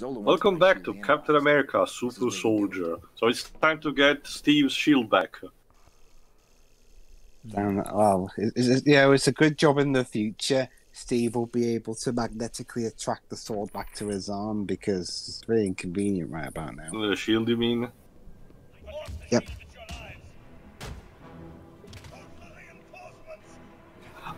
Welcome back to Captain America, Super Soldier. So it's time to get Steve's shield back. Well, it's a good job in the future. Steve will be able to magnetically attract the sword back to his arm because it's very inconvenient right about now. The shield, you mean? Yep.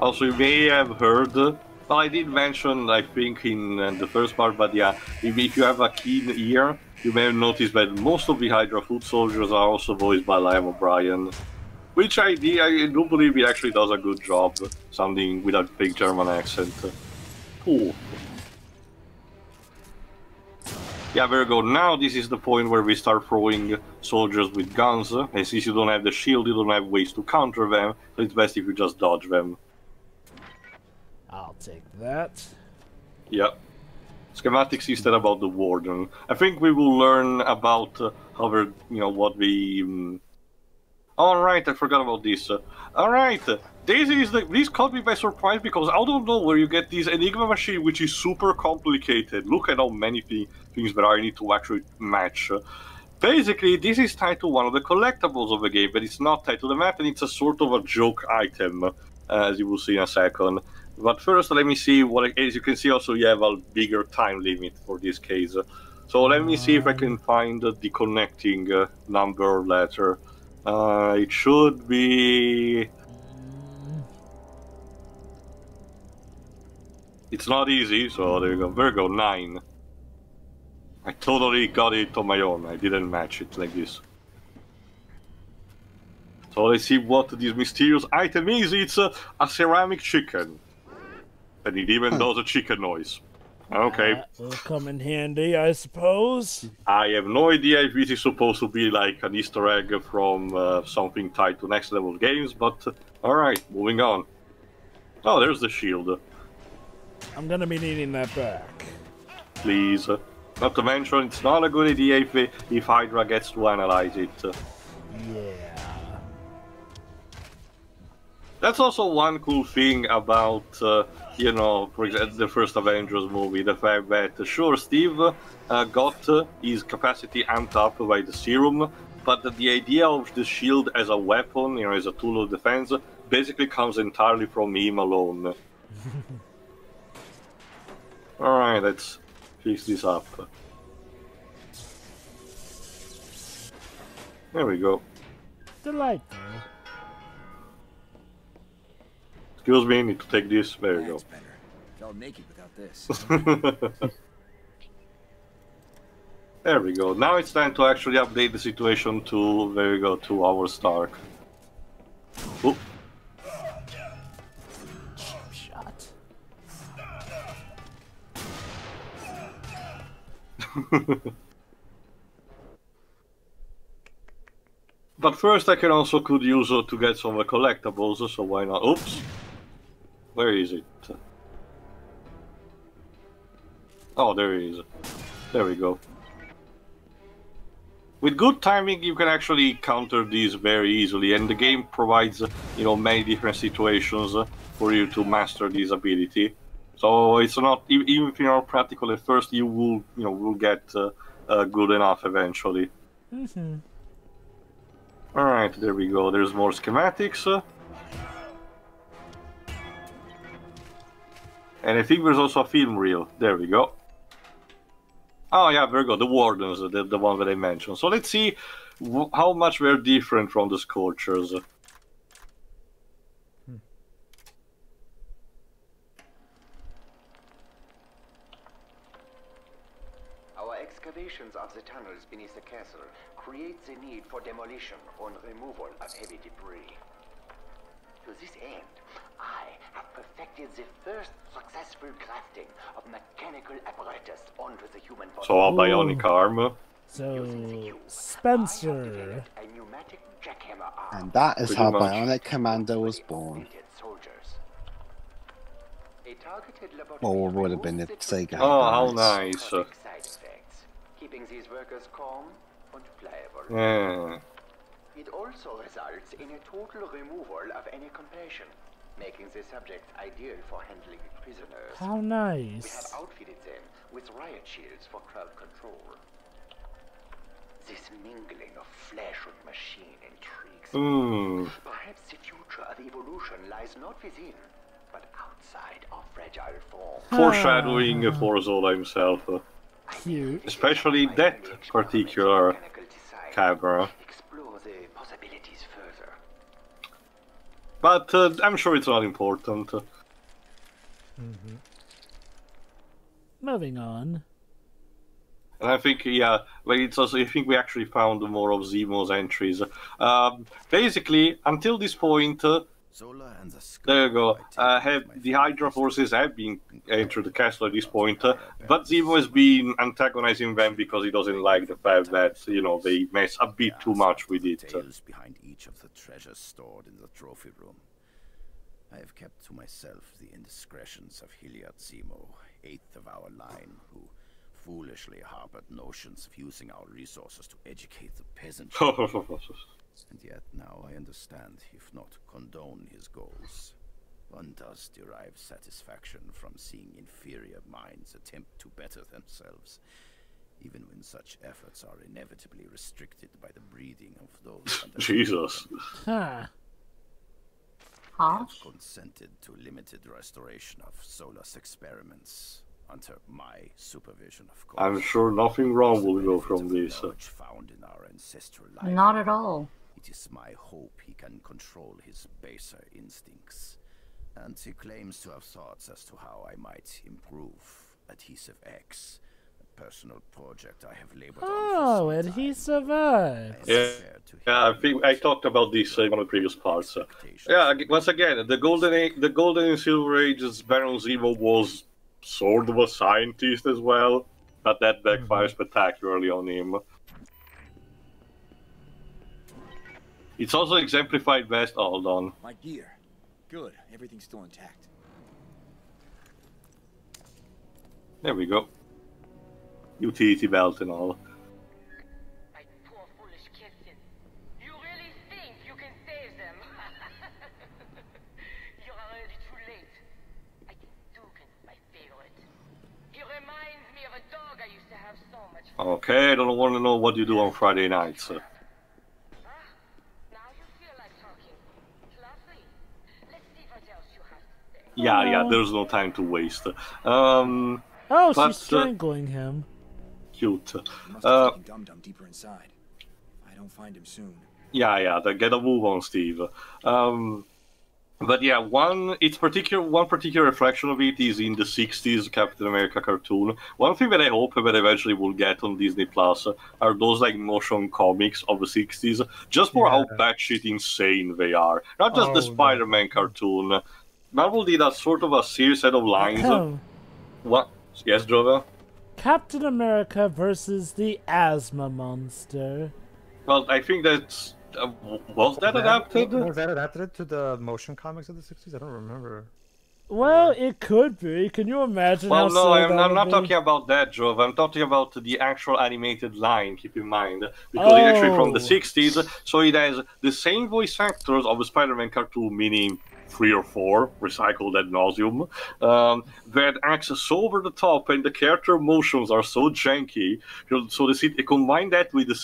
Also, you may have heard, well, I did mention, I think, in the first part, but yeah, if you have a keen ear, you may have noticed that most of the Hydra foot soldiers are also voiced by Liam O'Brien. Which I do believe he actually does a good job, sounding with a big German accent. Cool. Yeah, there we go. Now this is the point where we start throwing soldiers with guns, and since you don't have the shield, you don't have ways to counter them, so it's best if you just dodge them. I'll take that. Yeah. Schematics instead about the Warden. I think we will learn about how they're, what we... Alright, I forgot about this. Alright, this caught me by surprise because I don't know where you get this Enigma machine, which is super complicated. Look at how many things there are I need to actually match. Basically, this is tied to one of the collectibles of the game, but it's not tied to the map, and it's a sort of a joke item, as you will see in a second. But first, let me see what, as you can see, also you have a bigger time limit for this case. So let me see if I can find the connecting number or letter. It should be... It's not easy, so there you go. There you go, 9. I totally got it on my own. I didn't match it like this. So let's see what this mysterious item is. It's a ceramic chicken. And it even does a chicken noise. Okay. That will come in handy, I suppose. I have no idea if this is supposed to be like an Easter egg from something tied to next level games, but alright, moving on. Oh, there's the shield. I'm gonna be needing that back. Please. Not to mention, it's not a good idea if Hydra gets to analyze it. Yeah. That's also one cool thing about, for example, the first Avengers movie, the fact that, sure, Steve got his capacity amped up by the serum, but the idea of the shield as a weapon, as a tool of defense, basically comes entirely from him alone. Alright, let's fix this up. There we go. Delightful. Excuse me, need to take this. There you go. Felt naked without this. There we go. Now it's time to actually update the situation to, there we go, to our Stark. Oop. Shot. But first I can also could use to get some collectibles, so why not? Oops. Where is it? Oh, there it is. There we go. With good timing, you can actually counter these very easily, and the game provides, many different situations for you to master this ability. So it's not, even if you're not practical at first, you will get good enough eventually. Mm-hmm. Alright, there we go. There's more schematics. And I think there's also a film reel. There we go. Oh yeah, there we go. The Wardens, the one that I mentioned. So let's see how much they're different from the Scorchers. Our excavations of the tunnels beneath the castle create the need for demolition and removal of heavy debris. To this end, I have perfected the first successful crafting of mechanical apparatus onto the human body. So a bionic arm. So, Spencer. A pneumatic jackhammer arm. And that is Pretty how much. Bionic Commando was born. A targeted Or would have been if Sega. Oh, how nice. side effects, keeping these workers calm and pliable. Yeah. It also results in a total removal of any compression, making the subjects ideal for handling prisoners. How We nice. have outfitted them with riot shields for crowd control. This mingling of flesh and machine intrigues me. Perhaps the future of evolution lies not within, but outside of fragile form. Foreshadowing for Zola himself. Cute. Especially that particular Mechanical design. camera. Explore the possibilities further. But I'm sure it's not important. Moving on. And I think, yeah, but it's also, I think we actually found more of Zemo's entries. Basically, until this point, Zola and the there you go, I take have my the Hydra findings. forces have been entered the castle at this point, but Zemo has been antagonizing them because he doesn't like the fact that, you know, they mess a bit too much with it. Tales behind each of the treasures stored in the trophy room. I have kept to myself the indiscretions of Hilliard Zemo, 8th of our line, who foolishly harbored notions of using our resources to educate the peasantry. And yet now I understand, if not condone his goals. One does derive satisfaction from seeing inferior minds attempt to better themselves, even when such efforts are inevitably restricted by the breeding of those under Jesus. Huh. I have consented to limited restoration of Solus experiments under my supervision, of course. I'm sure nothing wrong will go from this. Knowledge found in our ancestral Not at all. It is my hope he can control his baser instincts, and he claims to have thoughts as to how I might improve Adhesive X, a personal project I have labored Oh, on for some time. Adhesive X. Yeah, I think I talked about this in one of the previous parts. Yeah, once again, the golden and silver ages, Baron Zemo was sort of a scientist as well, but that backfired spectacularly on him. It's also exemplified best. Hold on. My gear. Good. Everything's still intact. There we go. Utility belt and all. My poor foolish kitten. You really think you can save them? You're already too late. I think Dugan, my favorite. He reminds me of a dog I used to have so much fun. Okay, I don't want to know what you do on Friday nights. Now you feel like talking. Lovely. Let's see what else you have to say. Yeah, there's no time to waste. Oh, But, she's strangling him. Cute. He must have taken Dum Dum deeper inside. If I don't find him soon. Yeah, get a move on, Steve. But yeah, one particular reflection of it is in the 60s Captain America cartoon. One thing that I hope that eventually we'll get on Disney Plus are those like motion comics of the 60s, just for how batshit insane they are. Not just the Spider-Man cartoon. Marvel did a sort of a serious set of lines. Oh. What? Yes, Jova? Captain America versus the Asthma Monster. Well, I think that's... was that adapted? Was that adapted to the motion comics of the 60s? I don't remember. Well, it could be. Can you imagine Well, how no, silly I'm that would not be? talking about that, Jove. I'm talking about the actual animated line, keep in mind. Because it's actually from the 60s, so it has the same voice actors of the Spider-Man cartoon, meaning 3 or 4, recycled ad nauseum, that acts so over the top and the character motions are so janky. So they combine that with the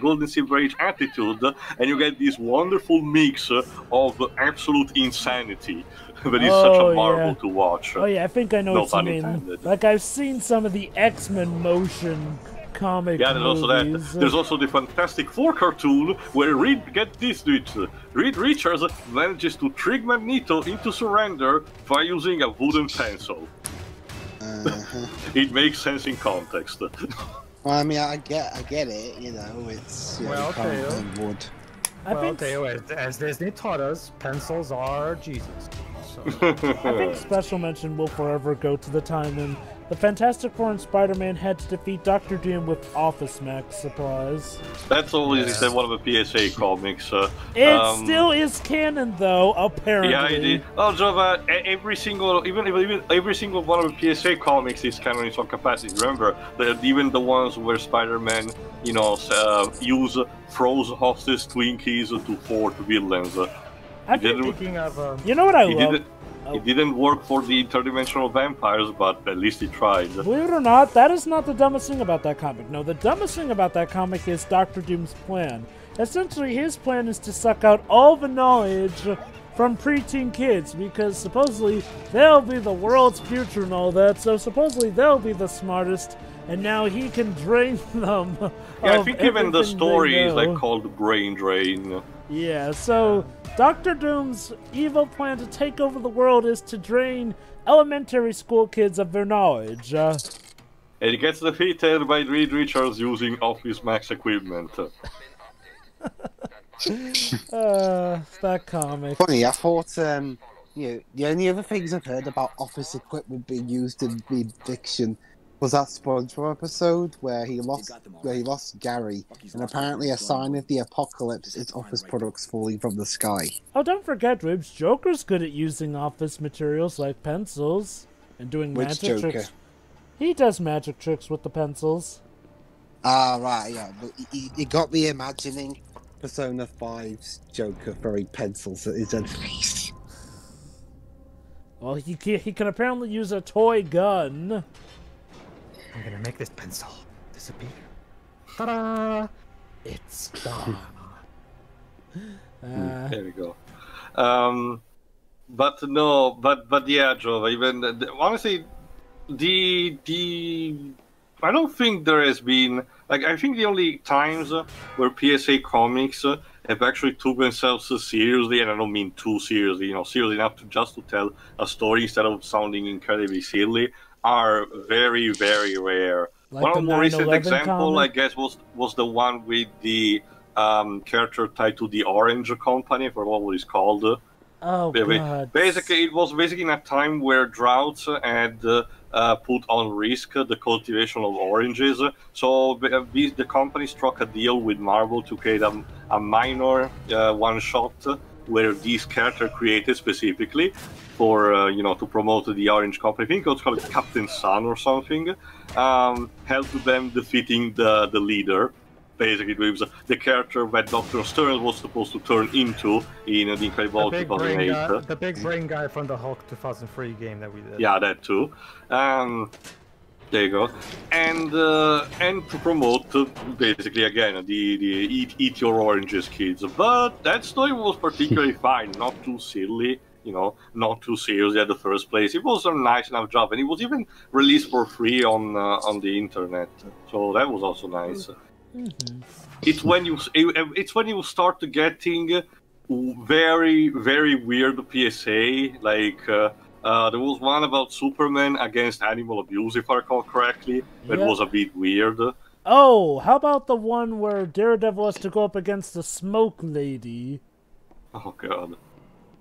Golden Silver Age attitude, and you get this wonderful mix of absolute insanity. That is such a marvel to watch. Oh yeah, I think I know No what you pun mean. intended. Like I've seen some of the X-Men motion comic Yeah, there's also that. movies. There's also the Fantastic Four cartoon where Reed Richards manages to trick Magneto into surrender by using a wooden pencil. It makes sense in context. Well, I mean, I get it. You know, it's Well, okay, comic wood. Well, Theo, as Disney taught us, pencils are Jesus. So. I think special mention will forever go to the time when the Fantastic Four and Spider-Man had to defeat Dr. Doom with Office Max supplies. That's always one of the PSA comics. It still is canon, though, apparently. Yeah, it is. Oh, Jova, every single one of the PSA comics is canon in some capacity. Remember, even the ones where Spider-Man, throws hostage Twinkies to thwart villains. Speaking of, You know what I He love? didn't. It didn't work for the interdimensional vampires, but at least he tried. Believe it or not, that is not the dumbest thing about that comic. No, the dumbest thing about that comic is Doctor Doom's plan. Essentially, his plan is to suck out all the knowledge from preteen kids, because supposedly they'll be the world's future and all that, so supposedly they'll be the smartest, and now he can drain them. Yeah, I think even the story is like like called Brain Drain. Yeah, so Doctor Doom's evil plan to take over the world is to drain elementary school kids of their knowledge. And he gets defeated by Reed Richards using Office Max equipment. That comic. Funny, I thought, you know, the only other things I've heard about office equipment being used in the fiction was that SpongeBob episode where he lost Gary, and apparently a sign of the apocalypse is office products falling from the sky. Oh, don't forget, Ribs, Joker's good at using office materials like pencils and doing Which magic Joker? tricks. He does magic tricks with the pencils. Ah, right, yeah, but he got me imagining Persona 5's Joker throwing pencils at his enemies. Well, he can apparently use a toy gun. I'm gonna make this pencil disappear. Ta-da! It's gone. There we go. But yeah, Joe. Even honestly, I don't think there has been I think the only times where PSA Comics have actually took themselves seriously, and I don't mean too seriously, seriously enough to tell a story instead of sounding incredibly silly, are very, very rare. Like one of the the more recent 9/11 example, comic? I guess, was the one with the character tied to the Orange Company, I forgot what it's called. Oh, God. Basically, it was basically in a time where droughts had put on risk the cultivation of oranges. So the company struck a deal with Marvel to create a minor one-shot where this character created specifically for to promote the Orange Company. I think it was called Captain Sun or something. Helped them defeating the leader. Basically, it was the character that Dr. Stern was supposed to turn into in The Incredible Hulk 2008. The big brain guy from the Hulk 2003 game that we did. Yeah, that too. There you go. And to promote basically again the eat your oranges, kids. But that story was particularly fine, not too silly. Not too serious at the first place. It was a nice enough job, and it was even released for free on the internet. So that was also nice. Mm-hmm. It's when you start getting very, very weird PSA. There was one about Superman against animal abuse, if I recall correctly. That was a bit weird. Oh, how about the one where Daredevil has to go up against the Smoke Lady? Oh God.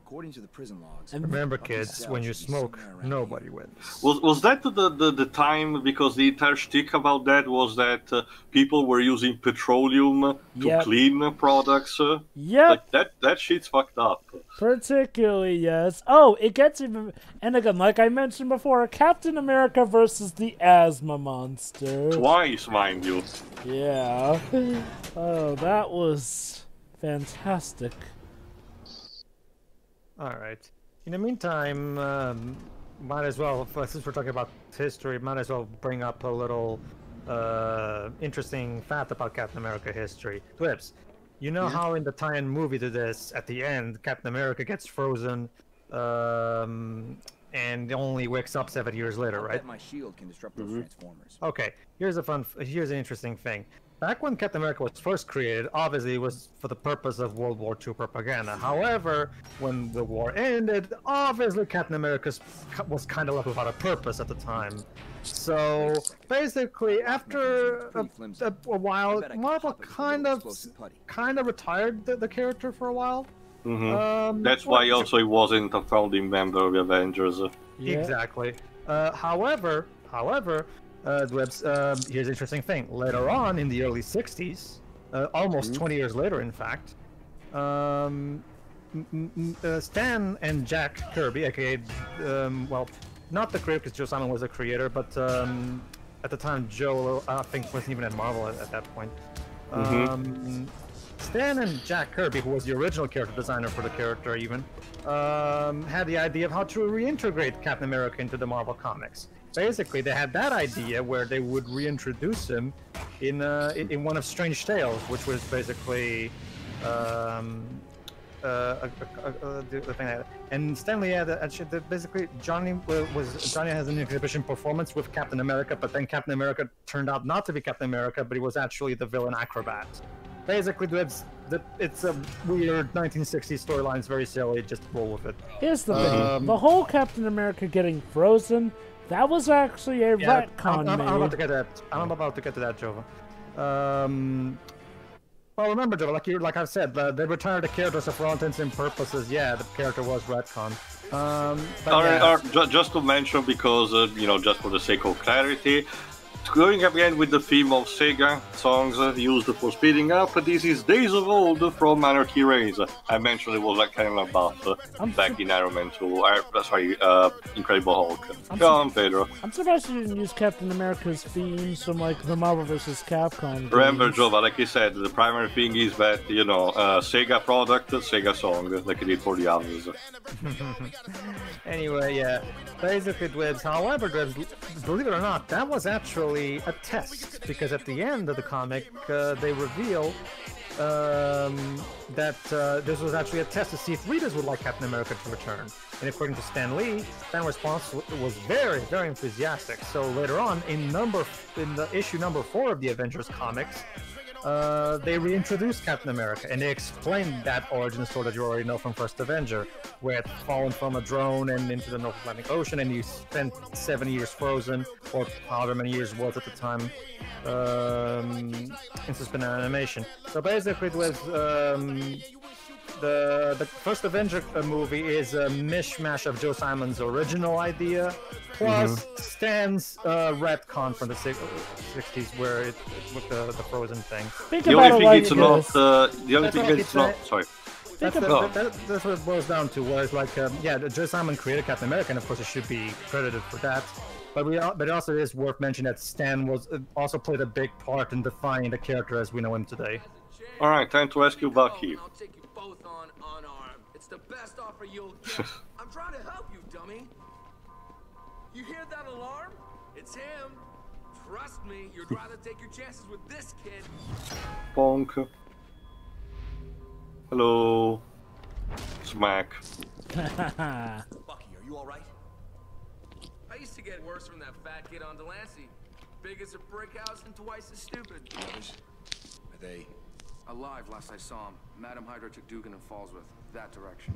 According to the prison logs. And remember, kids, when you smoke, nobody wins. Was that the time, because the entire shtick about that was that people were using petroleum to clean products? Yep. That shit's fucked up. Particularly, yes. Oh, it gets even... And again, like I mentioned before, Captain America versus the Asthma Monster. Twice, mind you. Yeah. Oh, that was fantastic. Alright. In the meantime, might as well, since we're talking about history, might as well bring up a little interesting fact about Captain America history. Dwibs, you know how in the tie-in movie to this, at the end, Captain America gets frozen and only wakes up 7 years later, right? My shield can disrupt those transformers. Okay, here's an interesting thing. Back when Captain America was first created, obviously it was for the purpose of World War II propaganda. However, when the war ended, obviously Captain America was kind of left without a purpose at the time. So basically, after a while, Marvel kind of retired the character for a while. Mm-hmm. That's why also he wasn't a founding member of the Avengers. Yeah. Exactly. However. Here's an interesting thing. Later on, in the early 60s, almost 20 years later, in fact, Stan and Jack Kirby, aka, well, not the creator, because Joe Simon was the creator, but at the time, Joe, I think, wasn't even at Marvel at that point. Stan and Jack Kirby, who was the original character designer for the character even, had the idea of how to reintegrate Captain America into the Marvel Comics. Basically, they had that idea where they would reintroduce him in one of Strange Tales, which was basically the thing that, and Stanley had actually basically Johnny has an exhibition performance with Captain America, but then Captain America turned out not to be Captain America, but he was actually the villain acrobat. Basically, it's a weird 1960s storyline. It's very silly. Just roll with it. Here's the thing: the whole Captain America getting frozen. That was actually a retcon. I'm about to get to that. I'm about to get to that, Jova. Well, remember, Jova, like I've said, they retired the character, so for all intents and purposes, yeah, the character was retcon. Just to mention, because just for the sake of clarity, going again with the theme of Sega songs used for speeding up, this is Days of Old from Anarchy Reigns. I mentioned it was like kind of a buff back in Iron Man 2, Incredible Hulk. Go on, Pedro. I'm surprised you didn't use Captain America's themes from like the Marvel vs. Capcom games. Remember, Jova, like I said, the primary thing is that, Sega product, Sega song, like it did for the others. Anyway, yeah. Basically, Dwibs, however, Dwibs, believe it or not, that was actually a test, because at the end of the comic, they reveal that this was actually a test to see if readers would like Captain America to return. And according to Stan Lee, Stan's response was very, very enthusiastic. So later on, in the issue number 4 of the Avengers comics, they reintroduced Captain America, and they explained that origin story that you already know from First Avenger, where it's fallen from a drone and into the North Atlantic Ocean, and you spent 7 years frozen, or however many years it was at the time, in suspended animation. So basically, it was the first Avenger movie is a mishmash of Joe Simon's original idea, plus Stan's retcon from the 60s, where with the Frozen thing. The only thing it's not. Sorry. That's what it boils down to. Was like, Joe Simon created Captain America, and of course, it should be credited for that. But it also is worth mentioning that Stan also played a big part in defining the character as we know him today. All right, time to rescue Bucky. I'll take you both on unarmed. It's the best offer you'll get. I'm trying to help you, dummy. You hear that alarm? It's him. Trust me, you'd rather take your chances with this kid. Bonk. Hello. Smack. Bucky, are you all right? I used to get worse from that fat kid on Delancey. Big as a brick house and twice as stupid. The others? Are they alive last I saw him? Madam Hydra took Dugan and Fallsworth that direction.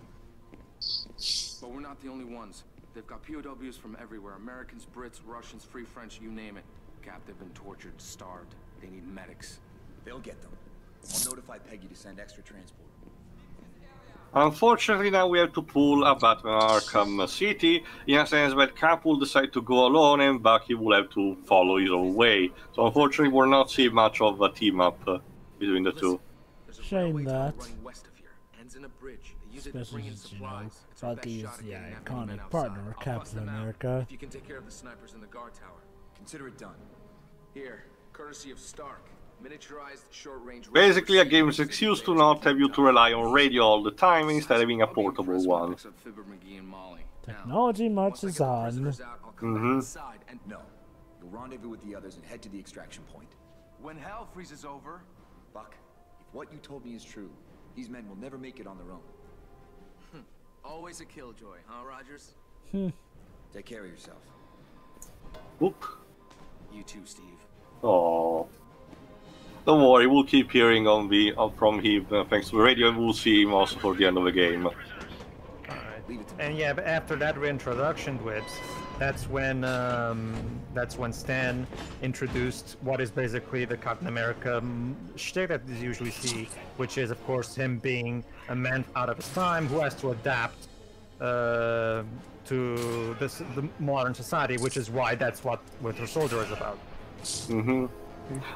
But we're not the only ones. They've got POWs from everywhere. Americans, Brits, Russians, Free French, you name it. Captive and tortured, starved. They need medics. They'll get them. I'll notify Peggy to send extra transport. Unfortunately, now we have to pull a Batman Arkham City, in a sense that Cap will decide to go alone and Bucky will have to follow his own way. So unfortunately, we're not seeing much of a team-up between the two. Shame that. Especially since, Bucky is the iconic partner of Captain America. If you can take care of the snipers in the guard tower. Consider it done. Here, courtesy of Stark. Miniaturized short-range. Basically, a game's excuse to not have you to rely on radio all the time instead of having a portable one. Technology marches on. No, you'll rendezvous with the others and head to the extraction point. When hell freezes over, Buck, if what you told me is true, these men will never make it on their own. Always a killjoy, huh, Rogers? Take care of yourself. Whoop. You too, Steve. Oh. Don't worry, we'll keep hearing from him thanks to the radio, and we'll see him also for the end of the game. Alright. And yeah, but after that reintroduction, Dwibs, that's when Stan introduced what is basically the Captain America shtick that you usually see, which is, of course, him being a man out of his time who has to adapt to the modern society, which is why that's what Winter Soldier is about.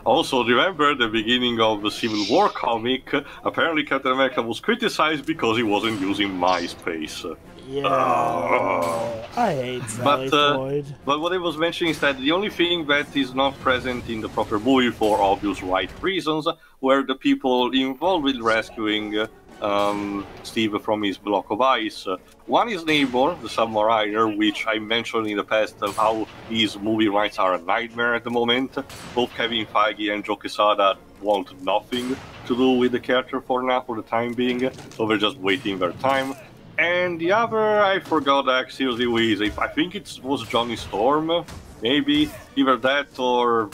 Also, remember the beginning of the Civil War comic? Apparently Captain America was criticized because he wasn't using MySpace. Yeah, I hate Sally Floyd. But what I was mentioning is that the only thing that is not present in the proper movie for obvious right reasons were the people involved with rescuing Steve from his block of ice. One is Neighbor, the submariner, which I mentioned in the past of how his movie rights are a nightmare at the moment. Both Kevin Feige and Joe Quesada want nothing to do with the character for now, for the time being, so they're just waiting their time. And the other, I forgot seriously who is. I think it was Johnny Storm, maybe. Either that or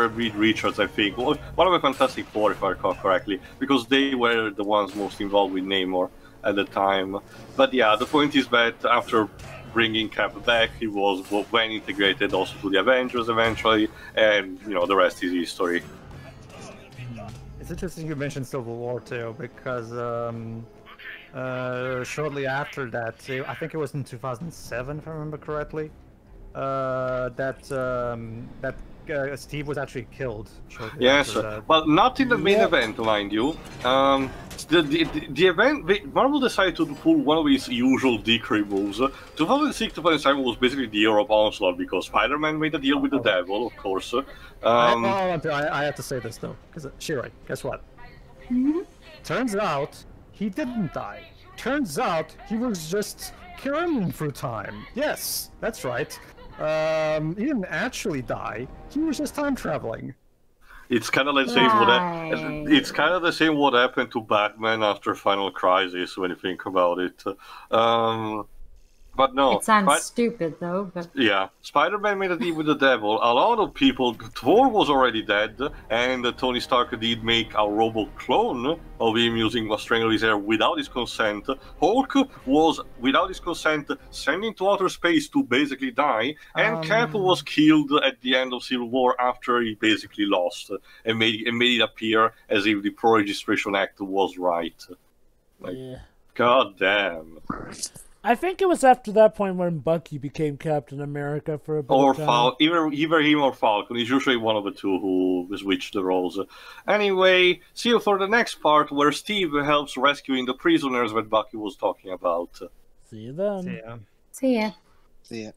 Reed Richards, I think. One of the Fantastic Four, if I recall correctly, because they were the ones most involved with Namor at the time. But yeah, the point is that after bringing Cap back, he was then integrated also to the Avengers eventually, and you know, the rest is history. It's interesting you mentioned Civil War too, because shortly after that, I think it was in 2007, if I remember correctly, Steve was actually killed. Yes, well, not in the main event, mind you. The event, Marvel decided to pull one of his usual decree moves. 2006-2007 was basically the year of Onslaught because Spider-Man made a deal with the devil, of course. I have to say this though, because Shirai, guess what? Turns out he didn't die. Turns out he was just carrying through time. Yes, that's right. He didn't actually die. He was just time traveling. It's kind of the same. It's kind of the same what happened to Batman after Final Crisis when you think about it. But no. It sounds stupid though. But yeah, Spider-Man made a deal with the devil. A lot of people. Thor was already dead, and Tony Stark did make a robot clone of him using a strangle his hair without his consent. Hulk was, without his consent, sent into outer space to basically die, and Cap was killed at the end of Civil War after he basically lost, and made it appear as if the Pro-Registration Act was right. Like, yeah. God damn. I think it was after that point when Bucky became Captain America for a bit of time. Either him or Falcon. He's usually one of the two who switch the roles. Anyway, see you for the next part where Steve helps rescuing the prisoners that Bucky was talking about. See you then. See ya. See ya. See ya.